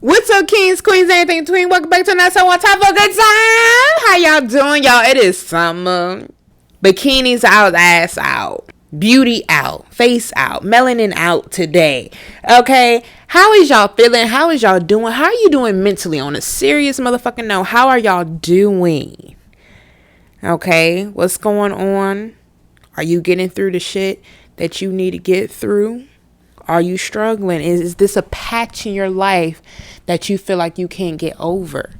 What's up, kings, queens, anything in between? Welcome back to another show on top of a good time. How y'all doing, y'all? It is summer. Bikinis out, ass out. Beauty out. Face out. Melanin out today. Okay? How is y'all feeling? How is y'all doing? How are you doing mentally on a serious motherfucking note? How are y'all doing? Okay? What's going on? Are you getting through the shit that you need to get through? Are you struggling? Is this a patch in your life that you feel like you can't get over?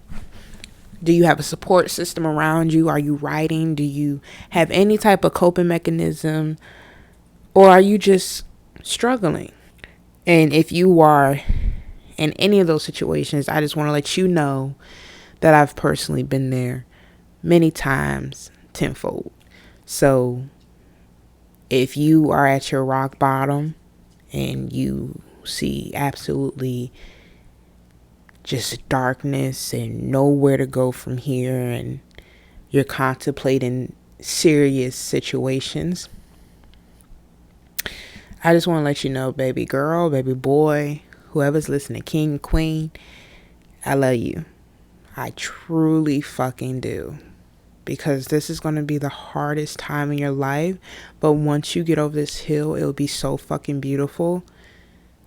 Do you have a support system around you? Are you writing? Do you have any type of coping mechanism? Or are you just struggling? And if you are in any of those situations, I just want to let you know that I've personally been there many times, tenfold. So if you are at your rock bottom, and you see absolutely just darkness and nowhere to go from here, and you're contemplating serious situations, I just want to let you know, baby girl, baby boy, whoever's listening, king, queen, I love you. I truly fucking do. Because this is going to be the hardest time in your life. But once you get over this hill, it'll be so fucking beautiful.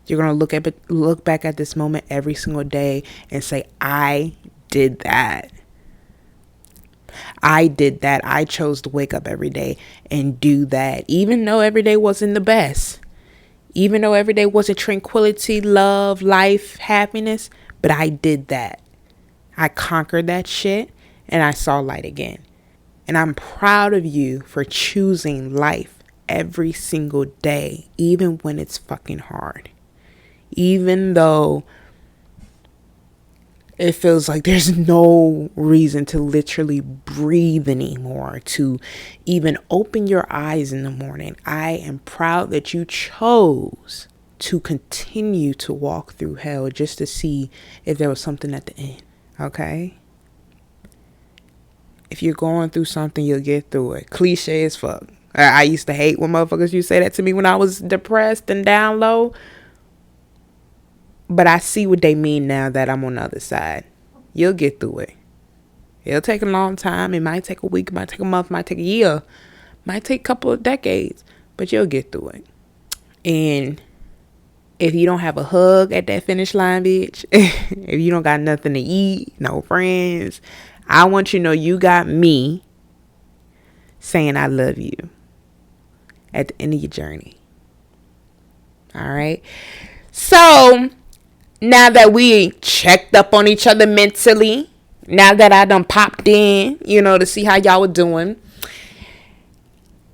You're going to look back at this moment every single day and say, I did that. I did that. I chose to wake up every day and do that. Even though every day wasn't the best. Even though every day wasn't tranquility, love, life, happiness. But I did that. I conquered that shit and I saw light again. And I'm proud of you for choosing life every single day, even when it's fucking hard. Even though it feels like there's no reason to literally breathe anymore, to even open your eyes in the morning. I am proud that you chose to continue to walk through hell just to see if there was something at the end. Okay? If you're going through something, you'll get through it. Cliche as fuck. I used to hate when motherfuckers used to say that to me when I was depressed and down low. But I see what they mean now that I'm on the other side. You'll get through it. It'll take a long time. It might take a week. It might take a month. It might take a year. It might take a couple of decades. But you'll get through it. And if you don't have a hug at that finish line, bitch. If you don't got nothing to eat, no friends, I want you to know you got me saying I love you at the end of your journey. All right. So now that we checked up on each other mentally, now that I done popped in, to see how y'all were doing,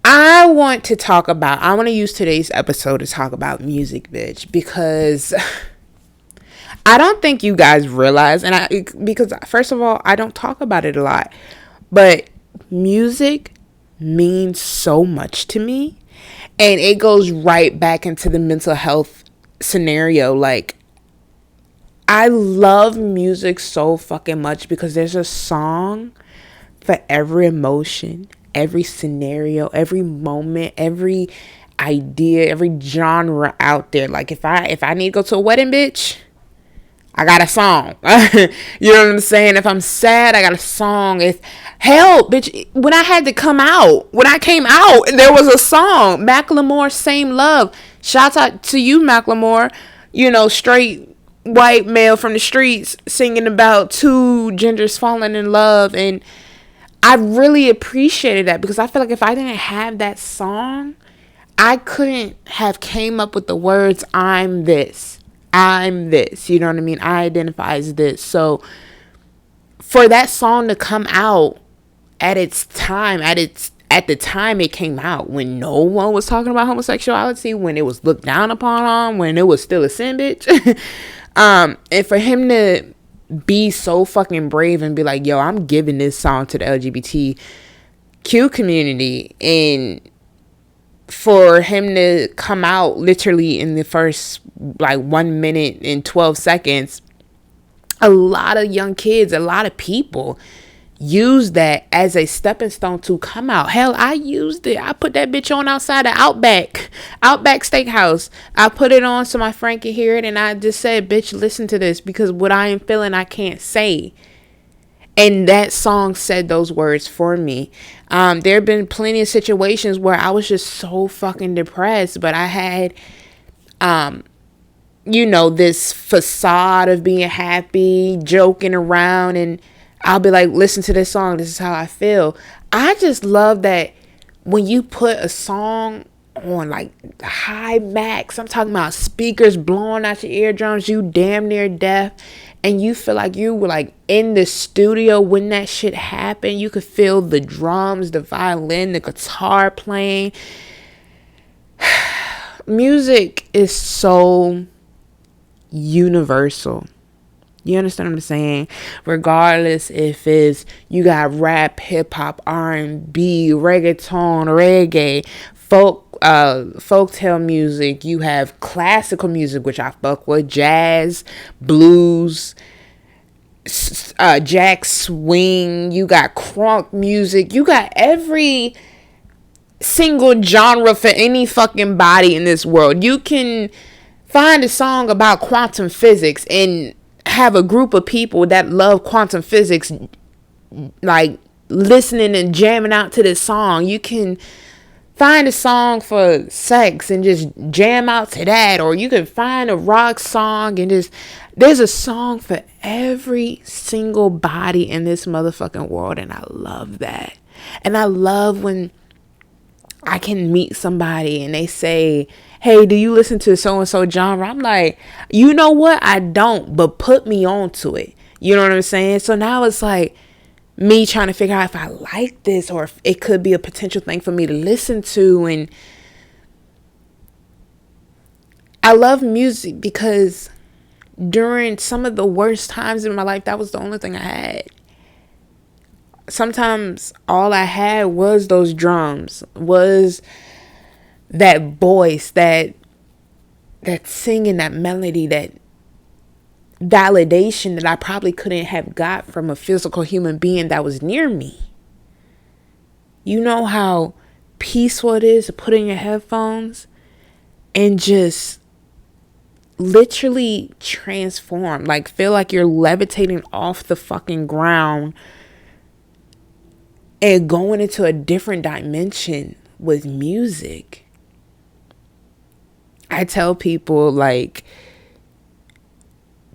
I want to use today's episode to talk about music, bitch, because I don't think you guys realize, because first of all, I don't talk about it a lot, but music means so much to me, and it goes right back into the mental health scenario. Like, I love music so fucking much because there's a song for every emotion, every scenario, every moment, every idea, every genre out there. Like, if I need to go to a wedding, bitch, I got a song. You know what I'm saying? If I'm sad, I got a song. If hell, bitch, when I came out, there was a song. Macklemore, Same Love. Shout out to you, Macklemore. Straight white male from the streets singing about two genders falling in love. And I really appreciated that because I feel like if I didn't have that song, I couldn't have came up with the words, I'm this. You know what I mean? I identify as this. So for that song to come out at its time, at the time it came out, when no one was talking about homosexuality, when it was looked down upon, when it was still a sin, bitch. And for him to be so fucking brave and be like, yo, I'm giving this song to the LGBTQ community, and for him to come out literally in the first 1 minute and 12 seconds, a lot of young kids, a lot of people use that as a stepping stone to come out. Hell, I used it. I put that bitch on outside of Outback Steakhouse. I put it on so my friend could hear it, and I just said, bitch, listen to this, because what I am feeling I can't say. And that song said those words for me. There have been plenty of situations where I was just so fucking depressed, but I had this facade of being happy, joking around, and I'll be like, listen to this song, this is how I feel. I just love that when you put a song on like high max, I'm talking about speakers blowing out your eardrums, you damn near deaf, and you feel like you were like in the studio when that shit happened. You could feel the drums, the violin, the guitar playing. Music is so universal. You understand what I'm saying? Regardless if it's, you got rap, hip hop, R&B, reggaeton, reggae, folktale music. You have classical music, which I fuck with, jazz, blues, jack swing. You got crunk music. You got every single genre for any fucking body in this world. You can find a song about quantum physics and have a group of people that love quantum physics like listening and jamming out to this song. You can find a song for sex and just jam out to that, or you can find a rock song and just, there's a song for every single body in this motherfucking world, and I love that. And I love when I can meet somebody and they say, hey, do you listen to so-and-so genre? I'm like, you know what? I don't, but put me on to it. You know what I'm saying? So now it's like me trying to figure out if I like this or if it could be a potential thing for me to listen to. And I love music because during some of the worst times in my life, that was the only thing I had. Sometimes all I had was those drums, was that voice, that singing, that melody, that validation that I probably couldn't have got from a physical human being that was near me. You know how peaceful it is to put in your headphones and just literally transform, like feel like you're levitating off the fucking ground and going into a different dimension with music. I tell people, like,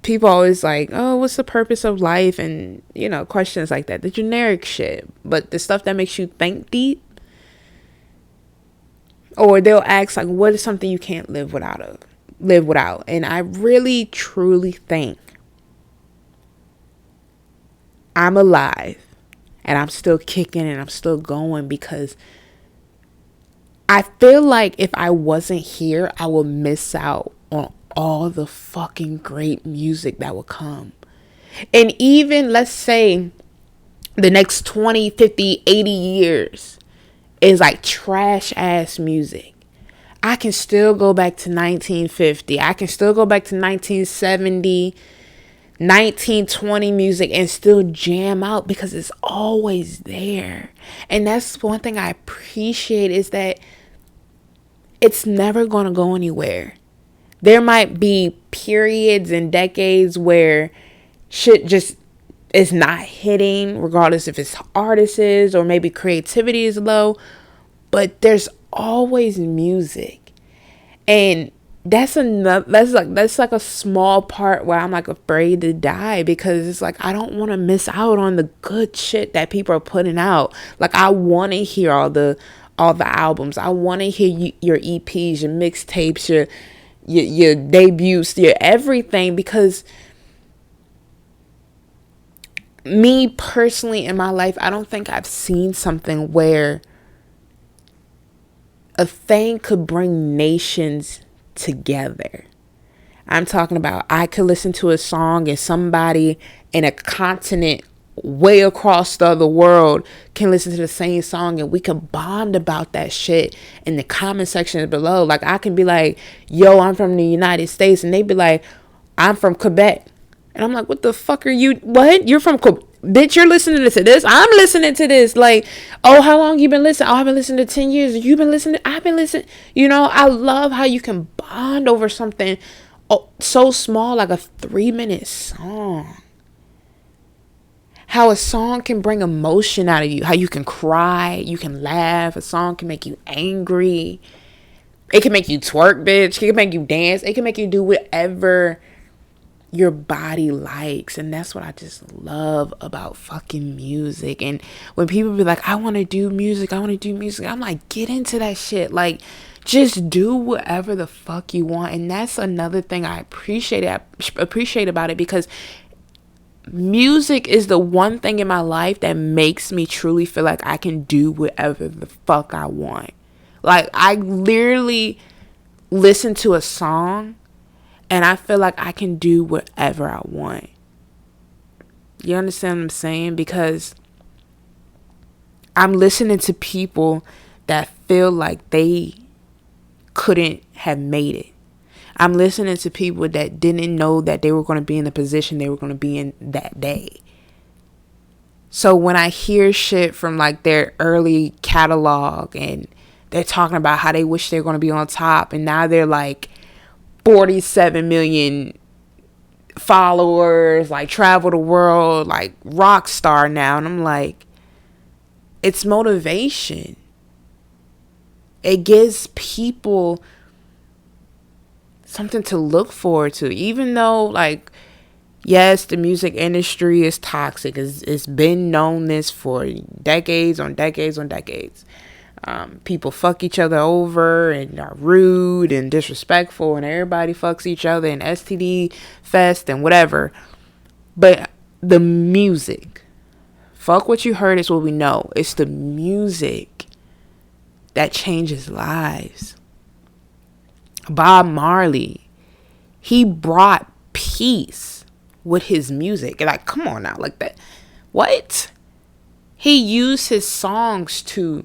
people always like, oh, what's the purpose of life? And, questions like that, the generic shit. But the stuff that makes you think deep, or they'll ask, like, what is something you can't live without? And I really, truly think I'm alive and I'm still kicking and I'm still going because I feel like if I wasn't here, I would miss out on all the fucking great music that would come. And even, let's say, the next 20, 50, 80 years is like trash ass music. I can still go back to 1950. I can still go back to 1970, 1920 music and still jam out because it's always there. And that's one thing I appreciate, is that it's never going to go anywhere. There might be periods and decades where shit just is not hitting, regardless if it's artists or maybe creativity is low, but there's always music. And that's like a small part where I'm like afraid to die, because it's like I don't want to miss out on the good shit that people are putting out. Like, I want to hear all the albums. I want to hear your EPs, your mixtapes, your debuts, your everything, because me personally in my life, I don't think I've seen something where a thing could bring nations together. I'm talking about, I could listen to a song and somebody in a continent way across the other world can listen to the same song, and we can bond about that shit in the comment section below. Like, I can be like, yo, I'm from the United States, and they be like, I'm from Quebec. And I'm like, what the fuck are you? What? You're from Quebec? Bitch, you're listening to this. I'm listening to this. Like, oh, how long you been listening? Oh, I've been listening to 10 years. You've been listening. I've been listening. You know, I love how you can bond over something so small, like a 3-minute song. How a song can bring emotion out of you. How you can cry. You can laugh. A song can make you angry. It can make you twerk, bitch. It can make you dance. It can make you do whatever your body likes. And that's what I just love about fucking music. And when people be like, I want to do music, I'm like, get into that shit. Like, just do whatever the fuck you want. And that's another thing I appreciate about it, because music is the one thing in my life that makes me truly feel like I can do whatever the fuck I want. Like, I literally listen to a song and I feel like I can do whatever I want. You understand what I'm saying? Because I'm listening to people that feel like they couldn't have made it. I'm listening to people that didn't know that they were going to be in the position they were going to be in that day. So when I hear shit from like their early catalog and they're talking about how they wish they were going to be on top, and now they're like 47 million followers, like travel the world, like rock star now. And I'm like, it's motivation. It gives people something to look forward to, even though, like, yes, the music industry is toxic. It's been known this for decades on decades on decades. People fuck each other over and are rude and disrespectful, and everybody fucks each other, and STD fest and whatever. But the music, fuck what you heard is what we know. It's the music that changes lives. Bob Marley, he brought peace with his music. Like, come on now, like that. What? He used his songs to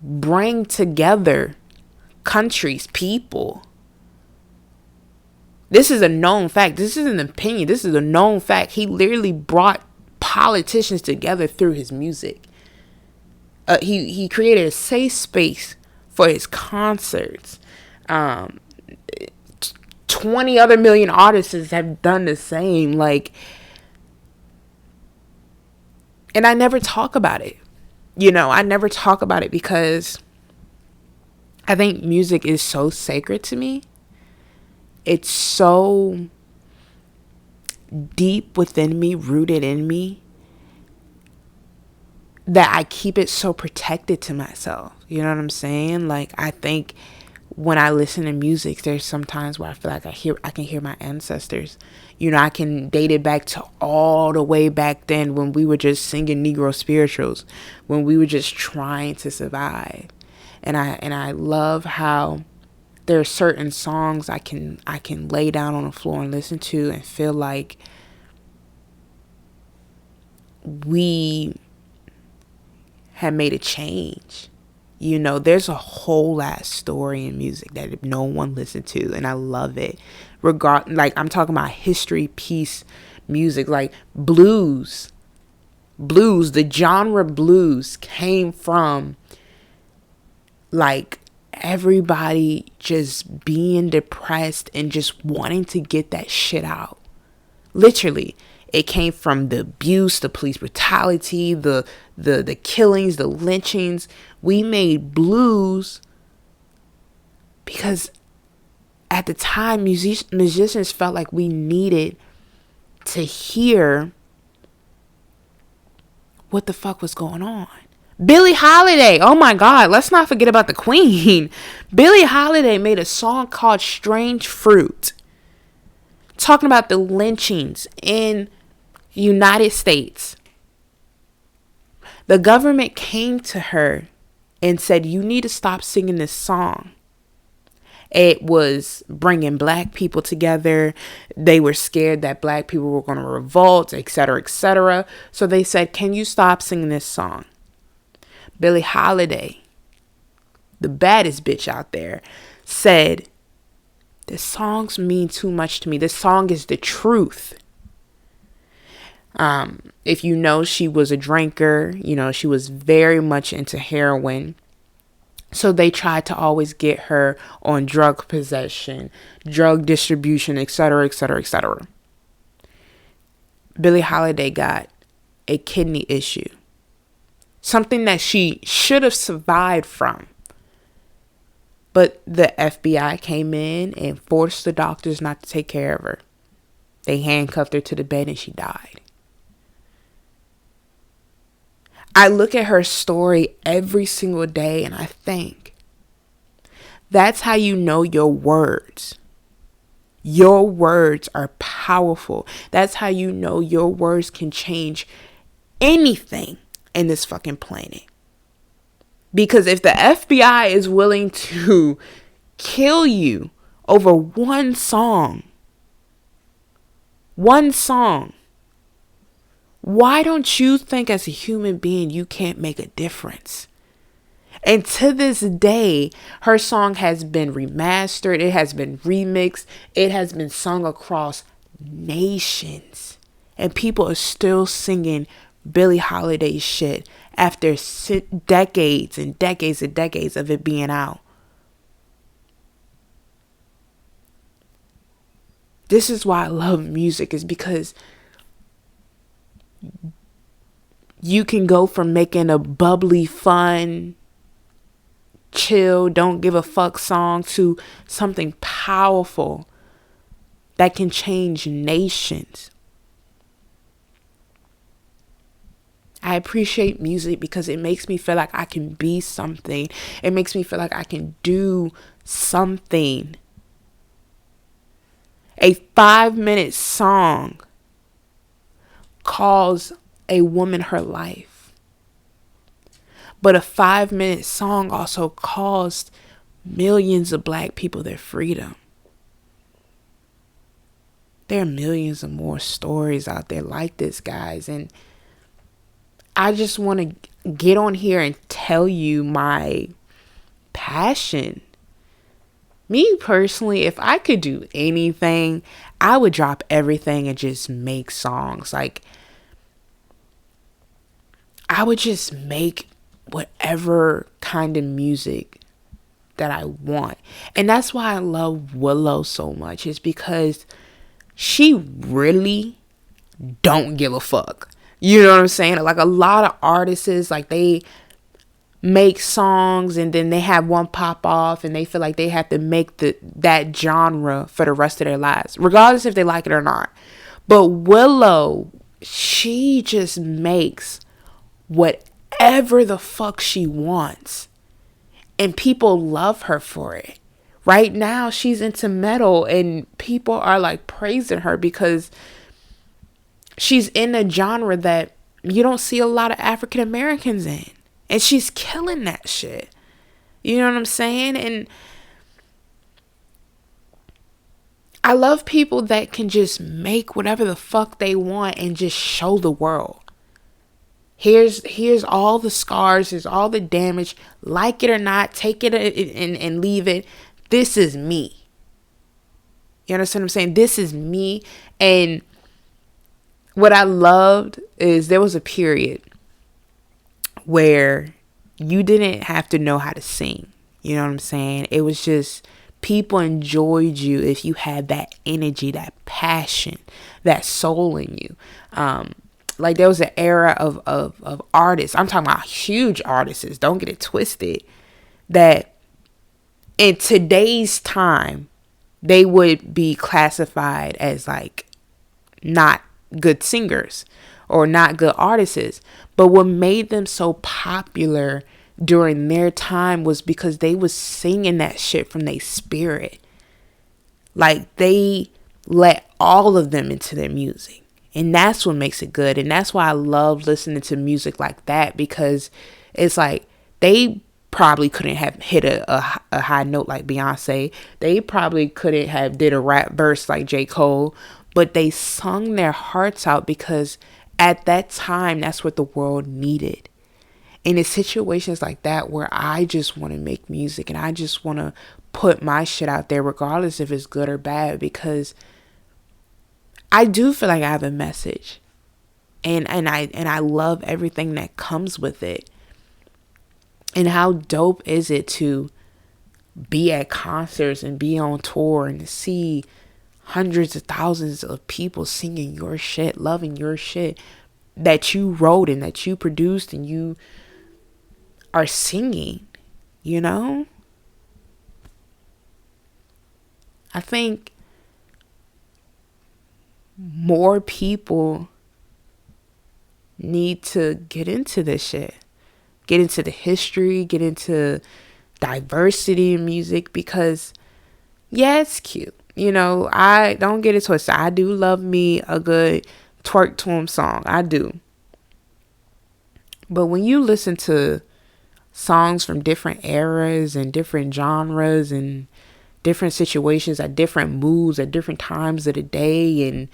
bring together countries, people. This is a known fact. This isn't an opinion. This is a known fact. He literally brought politicians together through his music. He created a safe space for his concerts. 20 other million artists have done the same. Like, and I never talk about it. You know, I never talk about it because I think music is so sacred to me. It's so deep within me, rooted in me, that I keep it so protected to myself. You know what I'm saying? Like, I think when I listen to music, there's some times where I feel like I can hear my ancestors. You know, I can date it back to all the way back then when we were just singing Negro spirituals, when we were just trying to survive. And I love how there are certain songs I can lay down on the floor and listen to and feel like we have made a change. You know, there's a whole ass story in music that no one listened to, and I love it. Like, I'm talking about history piece music, like blues. The genre blues came from like everybody just being depressed and just wanting to get that shit out. Literally. It came from the abuse, the police brutality, the killings, the lynchings. We made blues because at the time, musicians felt like we needed to hear what the fuck was going on. Billie Holiday, oh my God, let's not forget about the Queen. Billie Holiday made a song called Strange Fruit, talking about the lynchings in United States. The government came to her and said, you need to stop singing this song. It was bringing black people together. They were scared that black people were going to revolt, etc., etc. So they said, can you stop singing this song? Billie Holiday, the baddest bitch out there, said, this songs mean too much to me. This song is the truth. If you know, she was a drinker, you know, she was very much into heroin. So they tried to always get her on drug possession, drug distribution, etc., etc., etc. Billie Holiday got a kidney issue, something that she should have survived from. But the FBI came in and forced the doctors not to take care of her. They handcuffed her to the bed and she died. I look at her story every single day and I think, that's how you know your words. Your words are powerful. That's how you know your words can change anything in this fucking planet. Because if the FBI is willing to kill you over one song, why don't you think as a human being you can't make a difference? And to this day, her song has been remastered. It has been remixed. It has been sung across nations. And people are still singing Billie Holiday shit after decades and decades and decades of it being out. This is why I love music, is because you can go from making a bubbly, fun, chill, don't give a fuck song to something powerful that can change nations. I appreciate music because it makes me feel like I can be something. It makes me feel like I can do something. A 5-minute song calls a woman her life. But a 5-minute song also cost millions of black people their freedom. There are millions of more stories out there like this, guys. And I just want to get on here and tell you my passion. Me personally, if I could do anything, I would drop everything and just make songs. Like, I would just make whatever kind of music that I want. And that's why I love Willow so much, is because she really don't give a fuck. You know what I'm saying? Like, a lot of artists, like, they make songs and then they have one pop off and they feel like they have to make that genre for the rest of their lives, regardless if they like it or not. But Willow, she just makes whatever the fuck she wants, and people love her for it. Right now she's into metal and people are like praising her because she's in a genre that you don't see a lot of African Americans in, and she's killing that shit. You know what I'm saying? And I love people that can just make whatever the fuck they want and just show the world. Here's all the scars, here's all the damage. Like it or not, take it and leave it. This is me. You understand what I'm saying? This is me. And what I loved is there was a period where you didn't have to know how to sing. You know what I'm saying? It was just people enjoyed you if you had that energy, that passion, that soul in you. Like, there was an era of artists. I'm talking about huge artists. Don't get it twisted. That in today's time, they would be classified as like not good singers or not good artists. But what made them so popular during their time was because they was singing that shit from their spirit. Like, they let all of them into their music. And that's what makes it good. And that's why I love listening to music like that, because it's like they probably couldn't have hit a high note like Beyonce. They probably couldn't have did a rap verse like J. Cole. But they sung their hearts out because at that time, that's what the world needed. And it's situations like that where I just want to make music and I just want to put my shit out there, regardless if it's good or bad, because I do feel like I have a message. And I love everything that comes with it. And how dope is it to be at concerts and be on tour and to see hundreds of thousands of people singing your shit, loving your shit that you wrote and that you produced and you are singing, you know? I think more people need to get into this shit. Get into the history, get into diversity in music, because yeah, it's cute. You know, I don't get it twisted. I do love me a good twerk to him song. I do. But when you listen to songs from different eras and different genres and different situations at different moods at different times of the day, and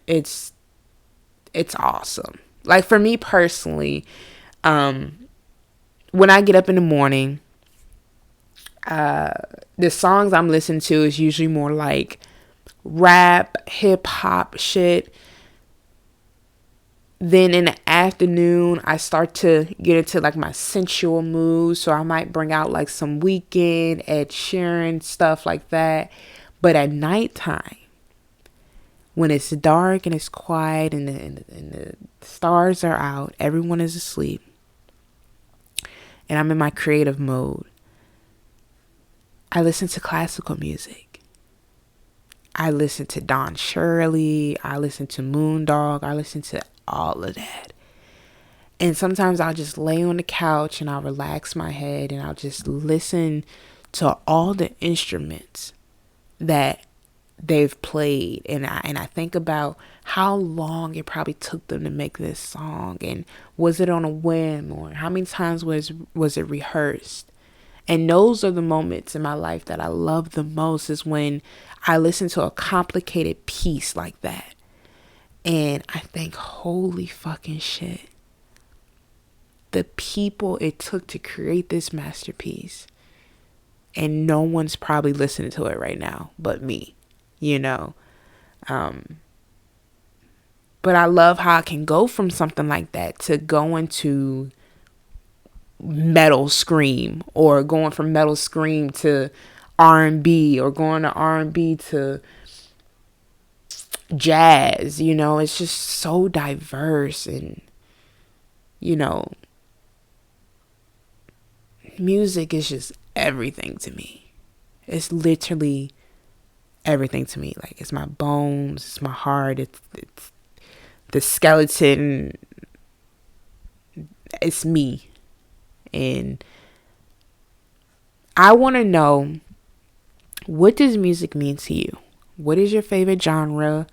it's awesome. Like for me personally, when I get up in the morning, the songs I'm listening to is usually more like rap, hip hop shit. Then in the afternoon, I start to get into like my sensual mood. So I might bring out like some Weekend, Ed Sheeran, stuff like that. But at nighttime, when it's dark and it's quiet and the stars are out, everyone is asleep, and I'm in my creative mode, I listen to classical music. I listen to Don Shirley. I listen to Moondog. I listen to all of that. And sometimes I'll just lay on the couch and I'll relax my head and I'll just listen to all the instruments that they've played. And I think about how long it probably took them to make this song, and was it on a whim, or how many times was it rehearsed. And those are the moments in my life that I love the most, is when I listen to a complicated piece like that. And I think, holy fucking shit. The people it took to create this masterpiece. And no one's probably listening to it right now but me, you know. But I love how I can go from something like that to going to metal scream, or going from metal scream to R&B, or going to R&B to jazz. You know, it's just so diverse. And you know, music is just everything to me. It's literally everything to me. Like, it's my bones, it's my heart, it's the skeleton, it's me. And I want to know, what does music mean to you? What is your favorite genre?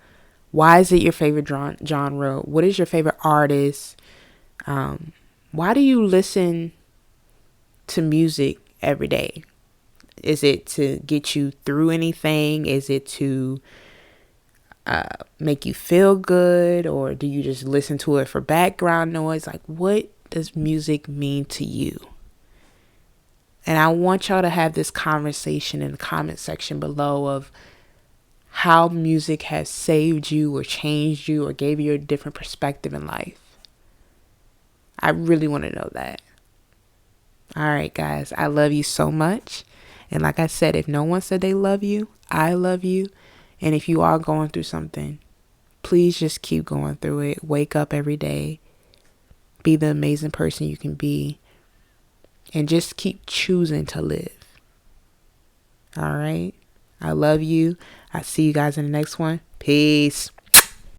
Why is it your favorite genre? What is your favorite artist? Why do you listen to music every day? Is it to get you through anything? Is it to make you feel good? Or do you just listen to it for background noise? Like, what does music mean to you? And I want y'all to have this conversation in the comment section below of how music has saved you or changed you or gave you a different perspective in life. I really want to know that. All right, guys, I love you so much. And like I said, if no one said they love you, I love you. And if you are going through something, please just keep going through it. Wake up every day. Be the amazing person you can be. And just keep choosing to live. All right. I love you. I'll see you guys in the next one. Peace.